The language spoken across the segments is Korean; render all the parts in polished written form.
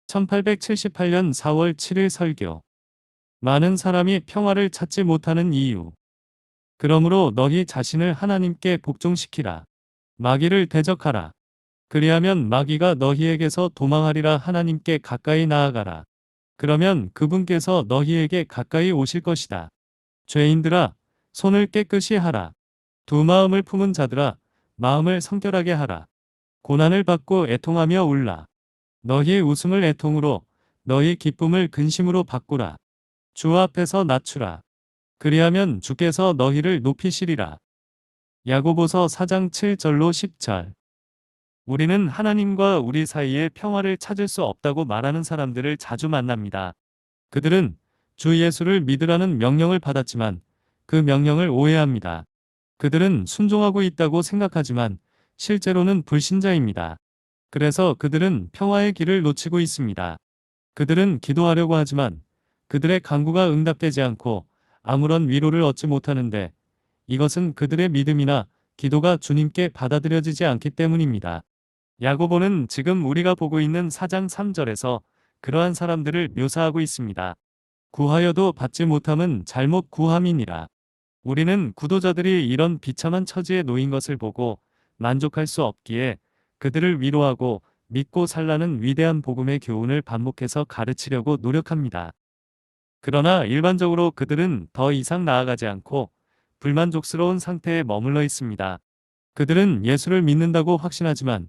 1878년 4월 7일 설교. 많은 사람이 평화를 찾지 못하는 이유. 그러므로 너희 자신을 하나님께 복종시키라. 마귀를 대적하라. 그리하면 마귀가 너희에게서 도망하리라. 하나님께 가까이 나아가라. 그러면 그분께서 너희에게 가까이 오실 것이다. 죄인들아, 손을 깨끗이 하라. 두 마음을 품은 자들아, 마음을 성결하게 하라. 고난을 받고 애통하며 울라. 너희의 웃음을 애통으로, 너희 기쁨을 근심으로 바꾸라. 주 앞에서 낮추라. 그리하면 주께서 너희를 높이시리라. 야고보서 4장 7절로 10절. 우리는 하나님과 우리 사이에 평화를 찾을 수 없다고 말하는 사람들을 자주 만납니다. 그들은 주 예수를 믿으라는 명령을 받았지만 그 명령을 오해합니다. 그들은 순종하고 있다고 생각하지만 실제로는 불신자입니다. 그래서 그들은 평화의 길을 놓치고 있습니다. 그들은 기도하려고 하지만 그들의 간구가 응답되지 않고 아무런 위로를 얻지 못하는데 이것은 그들의 믿음이나 기도가 주님께 받아들여지지 않기 때문입니다. 야고보는 지금 우리가 보고 있는 4장 3절에서 그러한 사람들을 묘사하고 있습니다. 구하여도 받지 못함은 잘못 구함이니라. 우리는 구도자들이 이런 비참한 처지에 놓인 것을 보고 만족할 수 없기에 그들을 위로하고 믿고 살라는 위대한 복음의 교훈을 반복해서 가르치려고 노력합니다. 그러나 일반적으로 그들은 더 이상 나아가지 않고 불만족스러운 상태에 머물러 있습니다. 그들은 예수를 믿는다고 확신하지만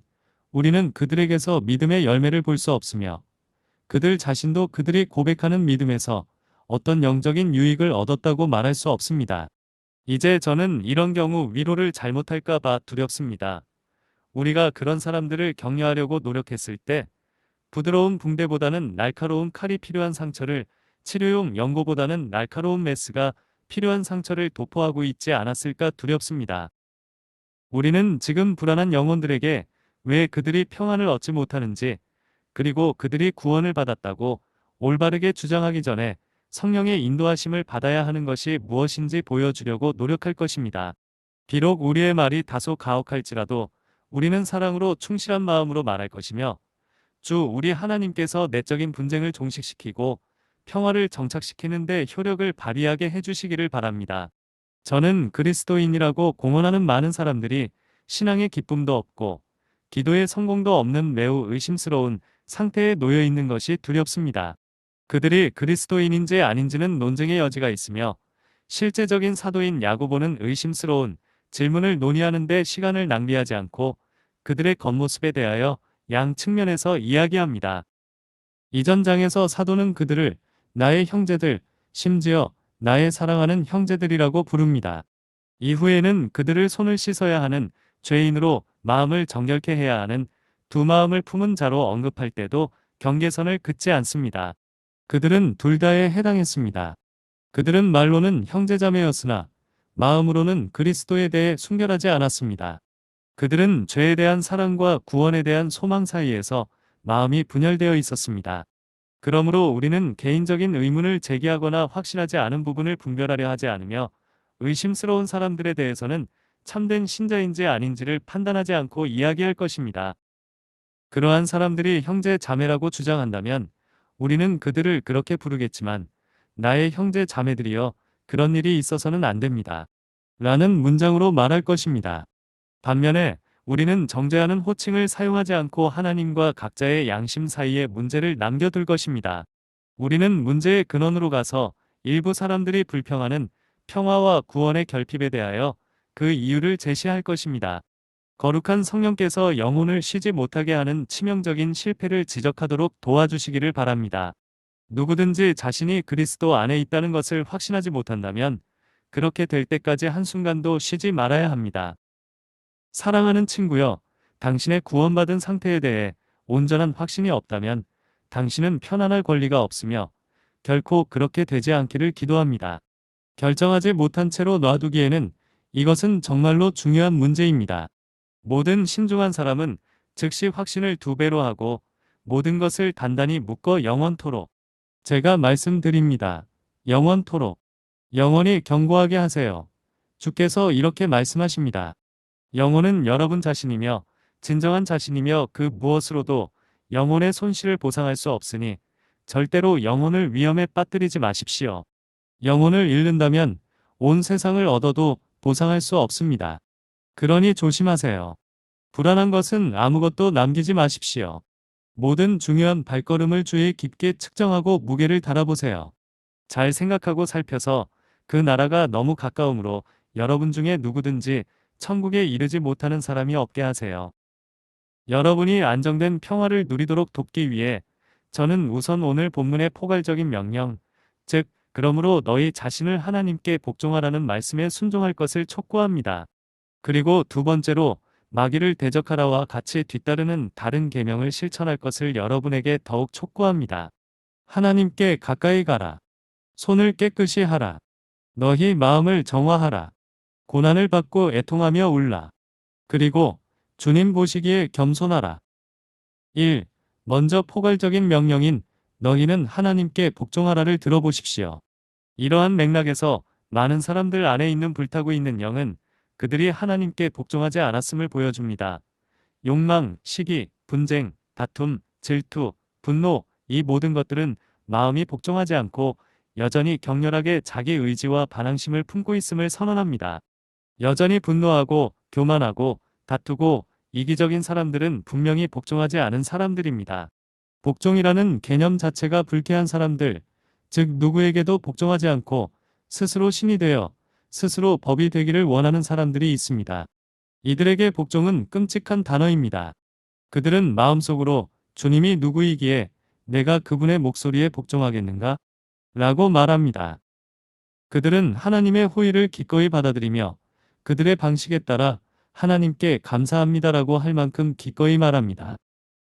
우리는 그들에게서 믿음의 열매를 볼 수 없으며 그들 자신도 그들이 고백하는 믿음에서 어떤 영적인 유익을 얻었다고 말할 수 없습니다. 이제 저는 이런 경우 위로를 잘못할까 봐 두렵습니다. 우리가 그런 사람들을 격려하려고 노력했을 때 부드러운 붕대보다는 날카로운 칼이 필요한 상처를, 치료용 연고보다는 날카로운 메스가 필요한 상처를 도포하고 있지 않았을까 두렵습니다. 우리는 지금 불안한 영혼들에게 왜 그들이 평안을 얻지 못하는지, 그리고 그들이 구원을 받았다고 올바르게 주장하기 전에 성령의 인도하심을 받아야 하는 것이 무엇인지 보여주려고 노력할 것입니다. 비록 우리의 말이 다소 가혹할지라도 우리는 사랑으로 충실한 마음으로 말할 것이며 주 우리 하나님께서 내적인 분쟁을 종식시키고 평화를 정착시키는 데 효력을 발휘하게 해주시기를 바랍니다. 저는 그리스도인이라고 공언하는 많은 사람들이 신앙의 기쁨도 없고 기도의 성공도 없는 매우 의심스러운 상태에 놓여 있는 것이 두렵습니다. 그들이 그리스도인인지 아닌지는 논쟁의 여지가 있으며 실제적인 사도인 야고보는 의심스러운 질문을 논의하는 데 시간을 낭비하지 않고 그들의 겉모습에 대하여 양 측면에서 이야기합니다. 이전 장에서 사도는 그들을 나의 형제들, 심지어 나의 사랑하는 형제들이라고 부릅니다. 이후에는 그들을 손을 씻어야 하는 죄인으로 마음을 정결케 해야 하는 두 마음을 품은 자로 언급할 때도 경계선을 긋지 않습니다. 그들은 둘 다에 해당했습니다. 그들은 말로는 형제자매였으나 마음으로는 그리스도에 대해 순결하지 않았습니다. 그들은 죄에 대한 사랑과 구원에 대한 소망 사이에서 마음이 분열되어 있었습니다. 그러므로 우리는 개인적인 의문을 제기하거나 확실하지 않은 부분을 분별하려 하지 않으며 의심스러운 사람들에 대해서는 참된 신자인지 아닌지를 판단하지 않고 이야기할 것입니다. 그러한 사람들이 형제 자매라고 주장한다면 우리는 그들을 그렇게 부르겠지만 나의 형제 자매들이여 그런 일이 있어서는 안 됩니다. 라는 문장으로 말할 것입니다. 반면에 우리는 정죄하는 호칭을 사용하지 않고 하나님과 각자의 양심 사이에 문제를 남겨둘 것입니다. 우리는 문제의 근원으로 가서 일부 사람들이 불평하는 평화와 구원의 결핍에 대하여 그 이유를 제시할 것입니다. 거룩한 성령께서 영혼을 쉬지 못하게 하는 치명적인 실패를 지적하도록 도와주시기를 바랍니다. 누구든지 자신이 그리스도 안에 있다는 것을 확신하지 못한다면 그렇게 될 때까지 한순간도 쉬지 말아야 합니다. 사랑하는 친구여, 당신의 구원받은 상태에 대해 온전한 확신이 없다면 당신은 편안할 권리가 없으며 결코 그렇게 되지 않기를 기도합니다. 결정하지 못한 채로 놔두기에는 이것은 정말로 중요한 문제입니다. 모든 신중한 사람은 즉시 확신을 2배로 하고 모든 것을 단단히 묶어 영원토록. 제가 말씀드립니다. 영원토록. 영원히 견고하게 하세요. 주께서 이렇게 말씀하십니다. 영혼은 여러분 자신이며 진정한 자신이며 그 무엇으로도 영혼의 손실을 보상할 수 없으니 절대로 영혼을 위험에 빠뜨리지 마십시오. 영혼을 잃는다면 온 세상을 얻어도 보상할 수 없습니다. 그러니 조심하세요. 불안한 것은 아무것도 남기지 마십시오. 모든 중요한 발걸음을 주의 깊게 측정하고 무게를 달아보세요. 잘 생각하고 살펴서 그 나라가 너무 가까우므로 여러분 중에 누구든지 천국에 이르지 못하는 사람이 없게 하세요. 여러분이 안정된 평화를 누리도록 돕기 위해 저는 우선 오늘 본문의 포괄적인 명령, 즉 그러므로 너희 자신을 하나님께 복종하라는 말씀에 순종할 것을 촉구합니다. 그리고 두 번째로 마귀를 대적하라와 같이 뒤따르는 다른 계명을 실천할 것을 여러분에게 더욱 촉구합니다. 하나님께 가까이 가라. 손을 깨끗이 하라. 너희 마음을 정화하라. 고난을 받고 애통하며 울라. 그리고 주님 보시기에 겸손하라. 1. 먼저 포괄적인 명령인 너희는 하나님께 복종하라를 들어보십시오. 이러한 맥락에서 많은 사람들 안에 있는 불타고 있는 영은 그들이 하나님께 복종하지 않았음을 보여줍니다. 욕망, 시기, 분쟁, 다툼, 질투, 분노, 이 모든 것들은 마음이 복종하지 않고 여전히 격렬하게 자기 의지와 반항심을 품고 있음을 선언합니다. 여전히 분노하고 교만하고 다투고 이기적인 사람들은 분명히 복종하지 않은 사람들입니다. 복종이라는 개념 자체가 불쾌한 사람들, 즉 누구에게도 복종하지 않고 스스로 신이 되어 스스로 법이 되기를 원하는 사람들이 있습니다. 이들에게 복종은 끔찍한 단어입니다. 그들은 마음속으로 주님이 누구이기에 내가 그분의 목소리에 복종하겠는가? 라고 말합니다. 그들은 하나님의 호의를 기꺼이 받아들이며 그들의 방식에 따라 하나님께 감사합니다라고 할 만큼 기꺼이 말합니다.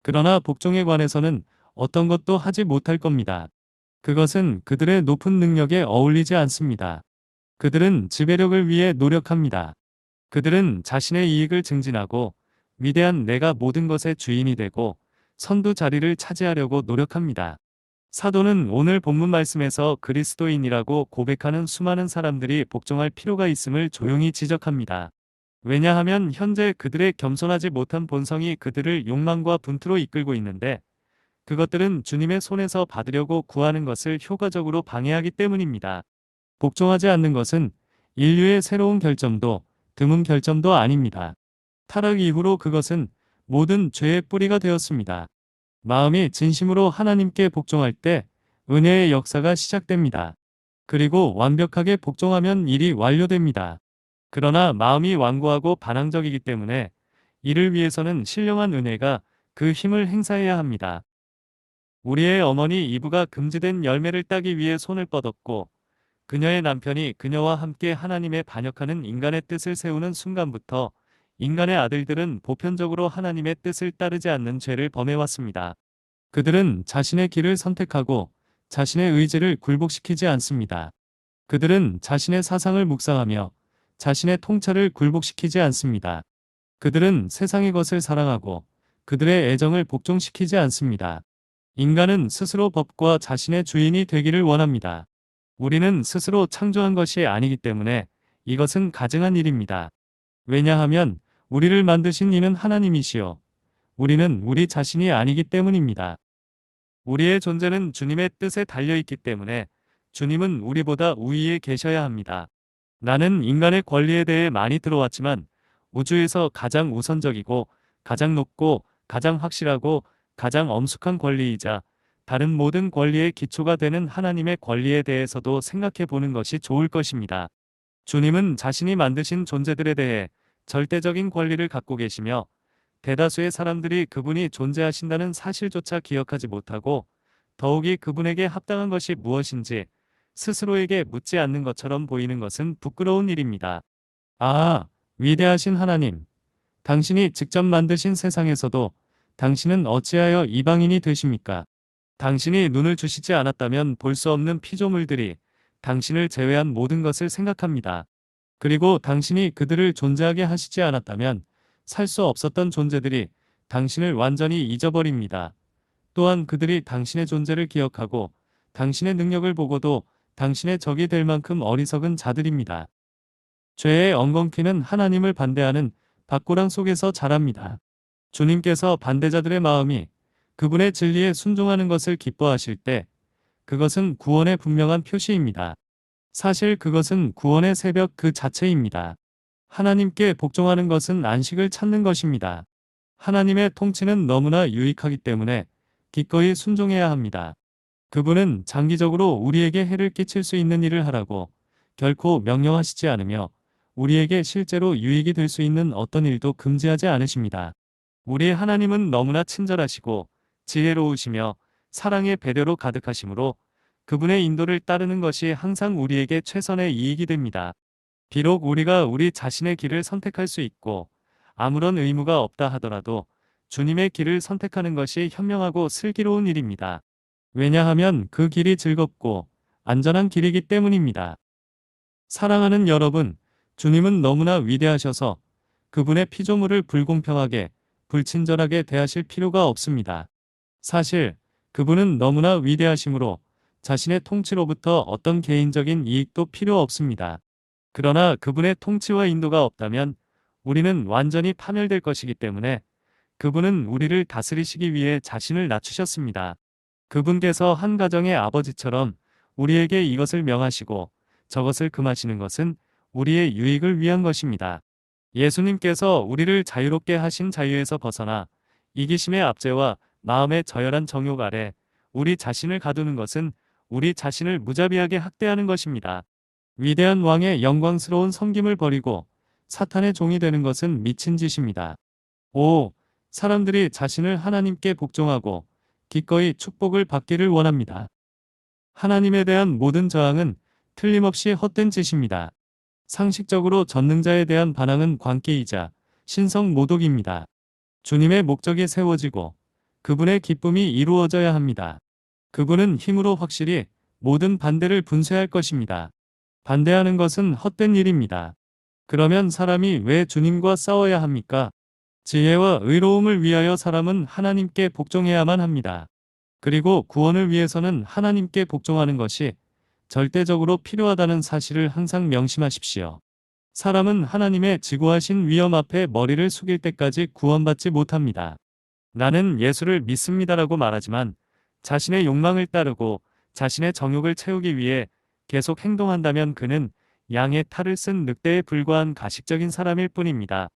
그러나 복종에 관해서는 어떤 것도 하지 못할 겁니다. 그것은 그들의 높은 능력에 어울리지 않습니다. 그들은 지배력을 위해 노력합니다. 그들은 자신의 이익을 증진하고 위대한 내가 모든 것의 주인이 되고 선두 자리를 차지하려고 노력합니다. 사도는 오늘 본문 말씀에서 그리스도인이라고 고백하는 수많은 사람들이 복종할 필요가 있음을 조용히 지적합니다. 왜냐하면 현재 그들의 겸손하지 못한 본성이 그들을 욕망과 분투로 이끌고 있는데 그것들은 주님의 손에서 받으려고 구하는 것을 효과적으로 방해하기 때문입니다. 복종하지 않는 것은 인류의 새로운 결점도 드문 결점도 아닙니다. 타락 이후로 그것은 모든 죄의 뿌리가 되었습니다. 마음이 진심으로 하나님께 복종할 때 은혜의 역사가 시작됩니다. 그리고 완벽하게 복종하면 일이 완료됩니다. 그러나 마음이 완고하고 반항적이기 때문에 이를 위해서는 신령한 은혜가 그 힘을 행사해야 합니다. 우리의 어머니 이브가 금지된 열매를 따기 위해 손을 뻗었고 그녀의 남편이 그녀와 함께 하나님의 반역하는 인간의 뜻을 세우는 순간부터 인간의 아들들은 보편적으로 하나님의 뜻을 따르지 않는 죄를 범해왔습니다. 그들은 자신의 길을 선택하고 자신의 의지를 굴복시키지 않습니다. 그들은 자신의 사상을 묵상하며 자신의 통찰을 굴복시키지 않습니다. 그들은 세상의 것을 사랑하고 그들의 애정을 복종시키지 않습니다. 인간은 스스로 법과 자신의 주인이 되기를 원합니다. 우리는 스스로 창조한 것이 아니기 때문에 이것은 가증한 일입니다. 왜냐하면 우리를 만드신 이는 하나님이시요. 우리는 우리 자신이 아니기 때문입니다. 우리의 존재는 주님의 뜻에 달려있기 때문에 주님은 우리보다 우위에 계셔야 합니다. 나는 인간의 권리에 대해 많이 들어왔지만 우주에서 가장 우선적이고 가장 높고 가장 확실하고 가장 엄숙한 권리이자 다른 모든 권리의 기초가 되는 하나님의 권리에 대해서도 생각해 보는 것이 좋을 것입니다. 주님은 자신이 만드신 존재들에 대해 절대적인 권리를 갖고 계시며 대다수의 사람들이 그분이 존재하신다는 사실조차 기억하지 못하고 더욱이 그분에게 합당한 것이 무엇인지 스스로에게 묻지 않는 것처럼 보이는 것은 부끄러운 일입니다. 아, 위대하신 하나님. 당신이 직접 만드신 세상에서도 당신은 어찌하여 이방인이 되십니까? 당신이 눈을 주시지 않았다면 볼 수 없는 피조물들이 당신을 제외한 모든 것을 생각합니다. 그리고 당신이 그들을 존재하게 하시지 않았다면 살 수 없었던 존재들이 당신을 완전히 잊어버립니다. 또한 그들이 당신의 존재를 기억하고 당신의 능력을 보고도 당신의 적이 될 만큼 어리석은 자들입니다. 죄의 엉겅퀴는 하나님을 반대하는 밭고랑 속에서 자랍니다. 주님께서 반대자들의 마음이 그분의 진리에 순종하는 것을 기뻐하실 때 그것은 구원의 분명한 표시입니다. 사실 그것은 구원의 새벽 그 자체입니다. 하나님께 복종하는 것은 안식을 찾는 것입니다. 하나님의 통치는 너무나 유익하기 때문에 기꺼이 순종해야 합니다. 그분은 장기적으로 우리에게 해를 끼칠 수 있는 일을 하라고 결코 명령하시지 않으며 우리에게 실제로 유익이 될 수 있는 어떤 일도 금지하지 않으십니다. 우리의 하나님은 너무나 친절하시고 지혜로우시며 사랑의 배려로 가득하시므로 그분의 인도를 따르는 것이 항상 우리에게 최선의 이익이 됩니다. 비록 우리가 우리 자신의 길을 선택할 수 있고 아무런 의무가 없다 하더라도 주님의 길을 선택하는 것이 현명하고 슬기로운 일입니다. 왜냐하면 그 길이 즐겁고 안전한 길이기 때문입니다. 사랑하는 여러분, 주님은 너무나 위대하셔서 그분의 피조물을 불공평하게, 불친절하게 대하실 필요가 없습니다. 사실 그분은 너무나 위대하시므로 자신의 통치로부터 어떤 개인적인 이익도 필요 없습니다. 그러나 그분의 통치와 인도가 없다면 우리는 완전히 파멸될 것이기 때문에 그분은 우리를 다스리시기 위해 자신을 낮추셨습니다. 그분께서 한 가정의 아버지처럼 우리에게 이것을 명하시고 저것을 금하시는 것은 우리의 유익을 위한 것입니다. 예수님께서 우리를 자유롭게 하신 자유에서 벗어나 이기심의 압제와 마음의 저열한 정욕 아래 우리 자신을 가두는 것은 우리 자신을 무자비하게 학대하는 것입니다. 위대한 왕의 영광스러운 섬김을 버리고 사탄의 종이 되는 것은 미친 짓입니다. 5. 사람들이 자신을 하나님께 복종하고 기꺼이 축복을 받기를 원합니다. 하나님에 대한 모든 저항은 틀림없이 헛된 짓입니다. 상식적으로 전능자에 대한 반항은 광기이자 신성 모독입니다. 주님의 목적이 세워지고 그분의 기쁨이 이루어져야 합니다. 그분은 힘으로 확실히 모든 반대를 분쇄할 것입니다. 반대하는 것은 헛된 일입니다. 그러면 사람이 왜 주님과 싸워야 합니까? 지혜와 의로움을 위하여 사람은 하나님께 복종해야만 합니다. 그리고 구원을 위해서는 하나님께 복종하는 것이 절대적으로 필요하다는 사실을 항상 명심하십시오. 사람은 하나님의 지고하신 위엄 앞에 머리를 숙일 때까지 구원받지 못합니다. 나는 예수를 믿습니다라고 말하지만 자신의 욕망을 따르고 자신의 정욕을 채우기 위해 계속 행동한다면 그는 양의 탈을 쓴 늑대에 불과한 가식적인 사람일 뿐입니다.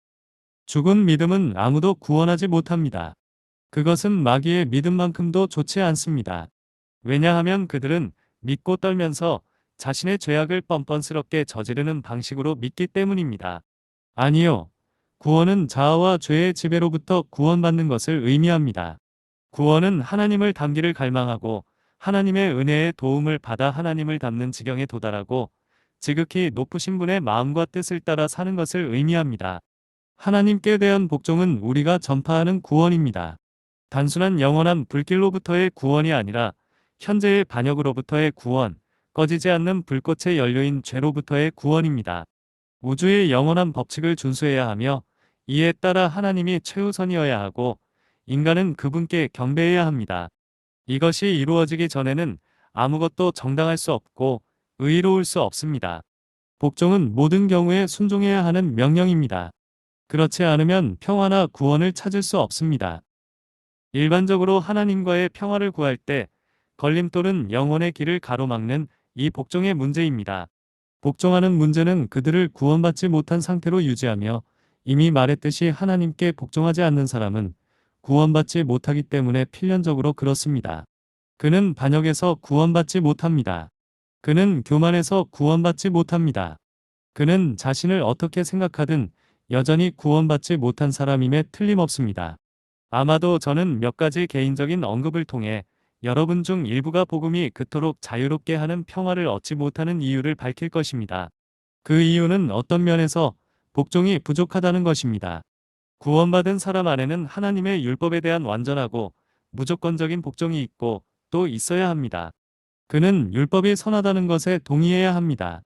죽은 믿음은 아무도 구원하지 못합니다. 그것은 마귀의 믿음만큼도 좋지 않습니다. 왜냐하면 그들은 믿고 떨면서 자신의 죄악을 뻔뻔스럽게 저지르는 방식으로 믿기 때문입니다. 아니요. 구원은 자아와 죄의 지배로부터 구원받는 것을 의미합니다. 구원은 하나님을 닮기를 갈망하고 하나님의 은혜의 도움을 받아 하나님을 닮는 지경에 도달하고 지극히 높으신 분의 마음과 뜻을 따라 사는 것을 의미합니다. 하나님께 대한 복종은 우리가 전파하는 구원입니다. 단순한 영원한 불길로부터의 구원이 아니라 현재의 반역으로부터의 구원, 꺼지지 않는 불꽃의 연료인 죄로부터의 구원입니다. 우주의 영원한 법칙을 준수해야 하며 이에 따라 하나님이 최우선이어야 하고 인간은 그분께 경배해야 합니다. 이것이 이루어지기 전에는 아무것도 정당할 수 없고 의로울 수 없습니다. 복종은 모든 경우에 순종해야 하는 명령입니다. 그렇지 않으면 평화나 구원을 찾을 수 없습니다. 일반적으로 하나님과의 평화를 구할 때 걸림돌은 영혼의 길을 가로막는 이 복종의 문제입니다. 복종하는 문제는 그들을 구원받지 못한 상태로 유지하며 이미 말했듯이 하나님께 복종하지 않는 사람은 구원받지 못하기 때문에 필연적으로 그렇습니다. 그는 반역에서 구원받지 못합니다. 그는 교만에서 구원받지 못합니다. 그는 자신을 어떻게 생각하든 여전히 구원받지 못한 사람임에 틀림없습니다. 아마도 저는 몇 가지 개인적인 언급을 통해 여러분 중 일부가 복음이 그토록 자유롭게 하는 평화를 얻지 못하는 이유를 밝힐 것입니다. 그 이유는 어떤 면에서 복종이 부족하다는 것입니다. 구원받은 사람 안에는 하나님의 율법에 대한 완전하고 무조건적인 복종이 있고 또 있어야 합니다. 그는 율법이 선하다는 것에 동의해야 합니다.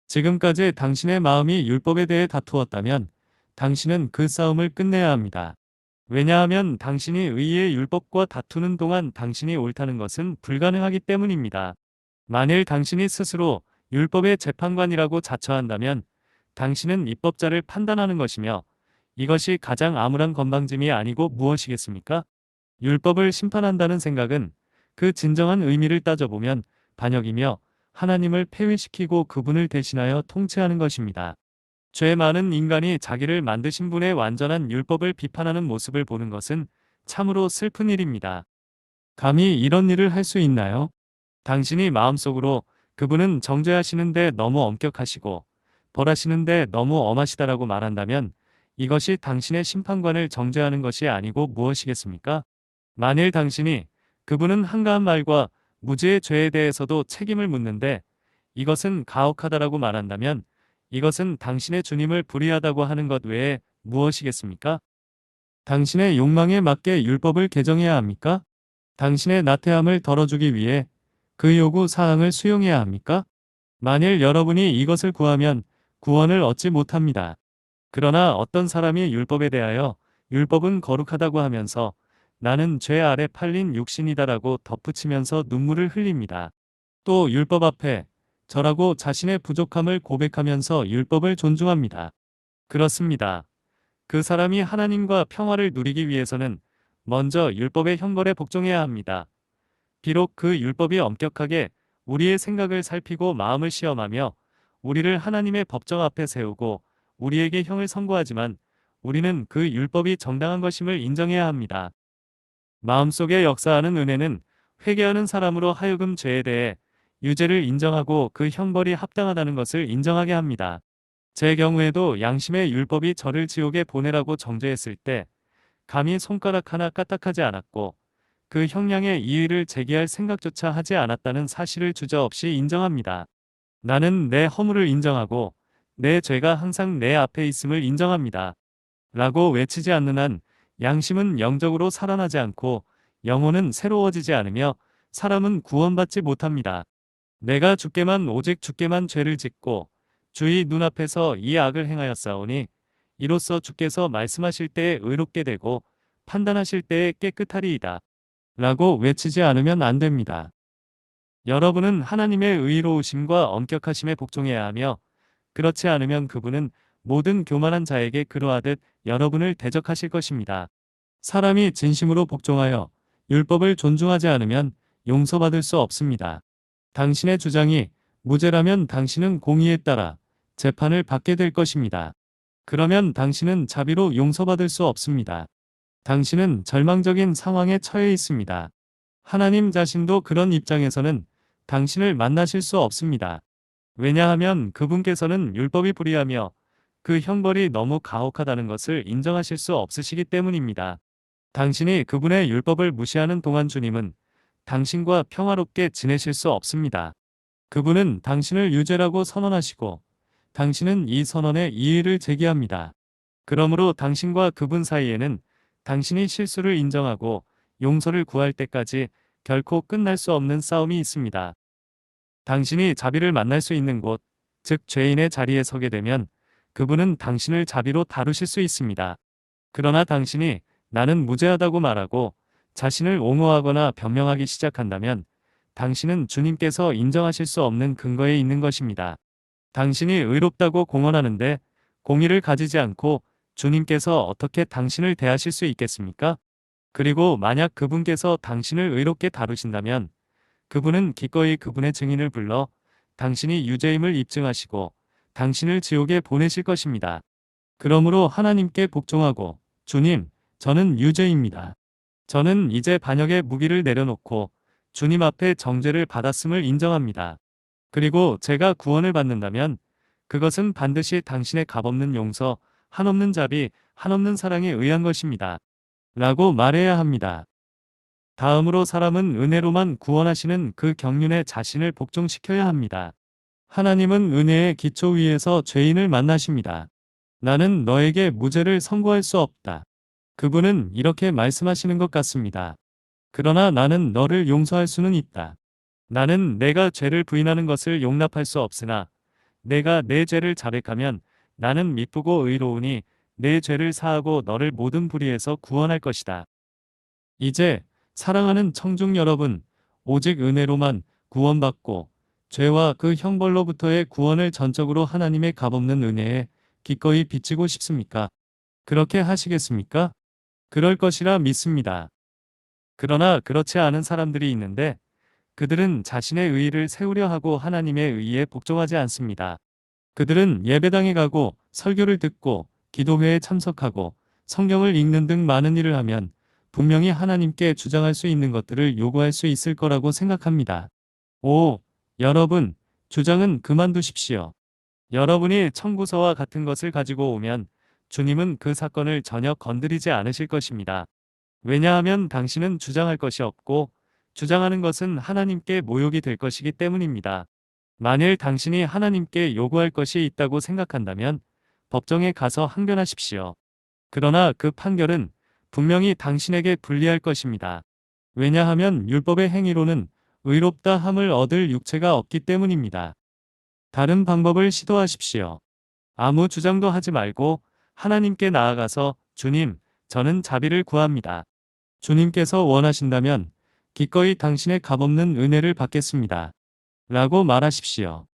지금까지 당신의 마음이 율법에 대해 다투었다면 당신은 그 싸움을 끝내야 합니다. 왜냐하면 당신이 의의 율법과 다투는 동안 당신이 옳다는 것은 불가능하기 때문입니다. 만일 당신이 스스로 율법의 재판관이라고 자처한다면 당신은 입법자를 판단하는 것이며 이것이 가장 암울한 건방짐이 아니고 무엇이겠습니까? 율법을 심판한다는 생각은 그 진정한 의미를 따져보면 반역이며 하나님을 폐위시키고 그분을 대신하여 통치하는 것입니다. 죄 많은 인간이 자기를 만드신 분의 완전한 율법을 비판하는 모습을 보는 것은 참으로 슬픈 일입니다. 감히 이런 일을 할 수 있나요? 당신이 마음속으로 그분은 정죄하시는데 너무 엄격하시고 벌하시는데 너무 엄하시다라고 말한다면 이것이 당신의 심판관을 정죄하는 것이 아니고 무엇이겠습니까? 만일 당신이 그분은 한가한 말과 무지의 죄에 대해서도 책임을 묻는데 이것은 가혹하다라고 말한다면 이것은 당신의 주님을 불의하다고 하는 것 외에 무엇이겠습니까? 당신의 욕망에 맞게 율법을 개정해야 합니까? 당신의 나태함을 덜어주기 위해 그 요구 사항을 수용해야 합니까? 만일 여러분이 이것을 구하면 구원을 얻지 못합니다. 그러나 어떤 사람이 율법에 대하여 율법은 거룩하다고 하면서 나는 죄 아래 팔린 육신이다라고 덧붙이면서 눈물을 흘립니다. 또 율법 앞에 저라고 자신의 부족함을 고백하면서 율법을 존중합니다. 그렇습니다. 그 사람이 하나님과 평화를 누리기 위해서는 먼저 율법의 형벌에 복종해야 합니다. 비록 그 율법이 엄격하게 우리의 생각을 살피고 마음을 시험하며 우리를 하나님의 법정 앞에 세우고 우리에게 형을 선고하지만 우리는 그 율법이 정당한 것임을 인정해야 합니다. 마음속에 역사하는 은혜는 회개하는 사람으로 하여금 죄에 대해 유죄를 인정하고 그 형벌이 합당하다는 것을 인정하게 합니다. 제 경우에도 양심의 율법이 저를 지옥에 보내라고 정죄했을 때 감히 손가락 하나 까딱하지 않았고 그 형량의 이의를 제기할 생각조차 하지 않았다는 사실을 주저없이 인정합니다. 나는 내 허물을 인정하고 내 죄가 항상 내 앞에 있음을 인정합니다. 라고 외치지 않는 한 양심은 영적으로 살아나지 않고 영혼은 새로워지지 않으며 사람은 구원받지 못합니다. 내가 주께만 오직 주께만 죄를 짓고 주의 눈앞에서 이 악을 행하였사오니 이로써 주께서 말씀하실 때에 의롭게 되고 판단하실 때에 깨끗하리이다. 라고 외치지 않으면 안 됩니다. 여러분은 하나님의 의로우심과 엄격하심에 복종해야 하며 그렇지 않으면 그분은 모든 교만한 자에게 그러하듯 여러분을 대적하실 것입니다. 사람이 진심으로 복종하여 율법을 존중하지 않으면 용서받을 수 없습니다. 당신의 주장이 무죄라면 당신은 공의에 따라 재판을 받게 될 것입니다. 그러면 당신은 자비로 용서받을 수 없습니다. 당신은 절망적인 상황에 처해 있습니다. 하나님 자신도 그런 입장에서는 당신을 만나실 수 없습니다. 왜냐하면 그분께서는 율법이 불의하며 그 형벌이 너무 가혹하다는 것을 인정하실 수 없으시기 때문입니다. 당신이 그분의 율법을 무시하는 동안 주님은 당신과 평화롭게 지내실 수 없습니다. 그분은 당신을 유죄라고 선언하시고 당신은 이 선언에 이의를 제기합니다. 그러므로 당신과 그분 사이에는 당신이 실수를 인정하고 용서를 구할 때까지 결코 끝날 수 없는 싸움이 있습니다. 당신이 자비를 만날 수 있는 곳, 즉 죄인의 자리에 서게 되면 그분은 당신을 자비로 다루실 수 있습니다. 그러나 당신이 나는 무죄하다고 말하고 자신을 옹호하거나 변명하기 시작한다면 당신은 주님께서 인정하실 수 없는 근거에 있는 것입니다. 당신이 의롭다고 공언하는데 공의를 가지지 않고 주님께서 어떻게 당신을 대하실 수 있겠습니까? 그리고 만약 그분께서 당신을 의롭게 다루신다면 그분은 기꺼이 그분의 증인을 불러 당신이 유죄임을 입증하시고 당신을 지옥에 보내실 것입니다. 그러므로 하나님께 복종하고 주님, 저는 유죄입니다. 저는 이제 반역의 무기를 내려놓고 주님 앞에 정죄를 받았음을 인정합니다. 그리고 제가 구원을 받는다면 그것은 반드시 당신의 값없는 용서, 한없는 자비, 한없는 사랑에 의한 것입니다. 라고 말해야 합니다. 다음으로 사람은 은혜로만 구원하시는 그 경륜에 자신을 복종시켜야 합니다. 하나님은 은혜의 기초 위에서 죄인을 만나십니다. 나는 너에게 무죄를 선고할 수 없다. 그분은 이렇게 말씀하시는 것 같습니다. 그러나 나는 너를 용서할 수는 있다. 나는 내가 죄를 부인하는 것을 용납할 수 없으나 내가 내 죄를 자백하면 나는 미쁘고 의로우니 내 죄를 사하고 너를 모든 불의에서 구원할 것이다. 이제 사랑하는 청중 여러분, 오직 은혜로만 구원받고 죄와 그 형벌로부터의 구원을 전적으로 하나님의 값없는 은혜에 기꺼이 비치고 싶습니까? 그렇게 하시겠습니까? 그럴 것이라 믿습니다. 그러나 그렇지 않은 사람들이 있는데 그들은 자신의 의의를 세우려 하고 하나님의 의의에 복종하지 않습니다. 그들은 예배당에 가고 설교를 듣고 기도회에 참석하고 성경을 읽는 등 많은 일을 하면 분명히 하나님께 주장할 수 있는 것들을 요구할 수 있을 거라고 생각합니다. 오, 여러분, 주장은 그만두십시오. 여러분이 청구서와 같은 것을 가지고 오면 주님은 그 사건을 전혀 건드리지 않으실 것입니다. 왜냐하면 당신은 주장할 것이 없고 주장하는 것은 하나님께 모욕이 될 것이기 때문입니다. 만일 당신이 하나님께 요구할 것이 있다고 생각한다면 법정에 가서 항변하십시오. 그러나 그 판결은 분명히 당신에게 불리할 것입니다. 왜냐하면 율법의 행위로는 의롭다 함을 얻을 육체가 없기 때문입니다. 다른 방법을 시도하십시오. 아무 주장도 하지 말고 하나님께 나아가서 주님, 저는 자비를 구합니다. 주님께서 원하신다면 기꺼이 당신의 값없는 은혜를 받겠습니다. 라고 말하십시오.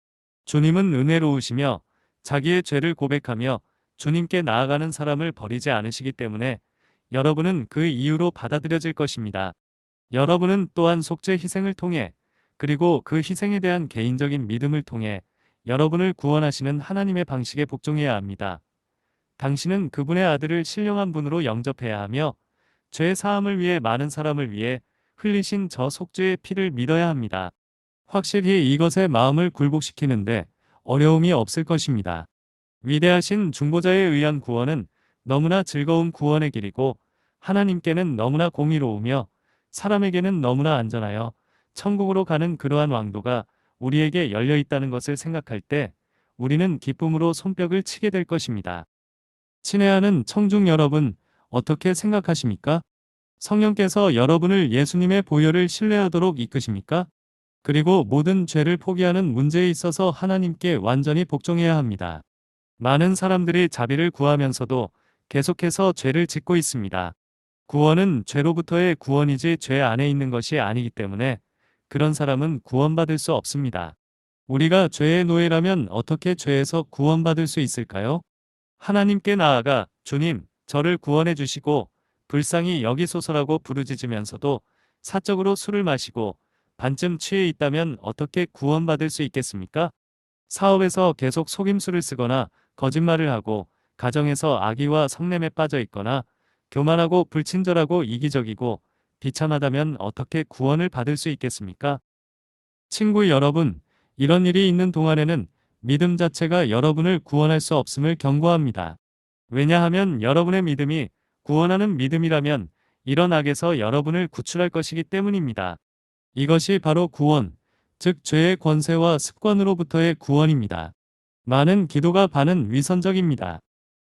주님은 은혜로우시며 자기의 죄를 고백하며 주님께 나아가는 사람을 버리지 않으시기 때문에 여러분은 그 이유로 받아들여질 것입니다. 여러분은 또한 속죄 희생을 통해 그리고 그 희생에 대한 개인적인 믿음을 통해 여러분을 구원하시는 하나님의 방식에 복종해야 합니다. 당신은 그분의 아들을 신령한 분으로 영접해야 하며 죄 사함을 위해 많은 사람을 위해 흘리신 저 속죄의 피를 믿어야 합니다. 확실히 이것에 마음을 굴복시키는데 어려움이 없을 것입니다. 위대하신 중보자에 의한 구원은 너무나 즐거운 구원의 길이고 하나님께는 너무나 공의로우며 사람에게는 너무나 안전하여 천국으로 가는 그러한 왕도가 우리에게 열려 있다는 것을 생각할 때 우리는 기쁨으로 손뼉을 치게 될 것입니다. 친애하는 청중 여러분, 어떻게 생각하십니까? 성령께서 여러분을 예수님의 보혈을 신뢰하도록 이끄십니까? 그리고 모든 죄를 포기하는 문제에 있어서 하나님께 완전히 복종해야 합니다. 많은 사람들이 자비를 구하면서도 계속해서 죄를 짓고 있습니다. 구원은 죄로부터의 구원이지 죄 안에 있는 것이 아니기 때문에 그런 사람은 구원받을 수 없습니다. 우리가 죄의 노예라면 어떻게 죄에서 구원받을 수 있을까요? 하나님께 나아가 주님, 저를 구원해 주시고 불쌍히 여기소서라고 부르짖으면서도 사적으로 술을 마시고 반쯤 취해 있다면 어떻게 구원받을 수 있겠습니까? 사업에서 계속 속임수를 쓰거나 거짓말을 하고 가정에서 악의와 성냄에 빠져 있거나 교만하고 불친절하고 이기적이고 비참하다면 어떻게 구원을 받을 수 있겠습니까? 친구 여러분, 이런 일이 있는 동안에는 믿음 자체가 여러분을 구원할 수 없음을 경고합니다. 왜냐하면 여러분의 믿음이 구원하는 믿음이라면 이런 악에서 여러분을 구출할 것이기 때문입니다. 이것이 바로 구원, 즉 죄의 권세와 습관으로부터의 구원입니다. 많은 기도가 반은 위선적입니다.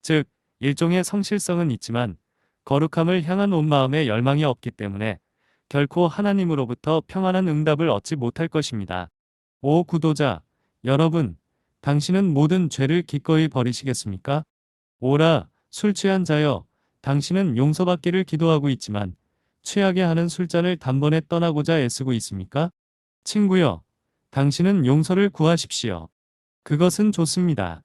즉, 일종의 성실성은 있지만 거룩함을 향한 온 마음의 열망이 없기 때문에 결코 하나님으로부터 평안한 응답을 얻지 못할 것입니다. 오 구도자, 여러분, 당신은 모든 죄를 기꺼이 버리시겠습니까? 오라, 술 취한 자여, 당신은 용서받기를 기도하고 있지만 취하게 하는 술잔을 단번에 떠나고자 애쓰고 있습니까? 친구여, 당신은 용서를 구하십시오. 그것은 좋습니다.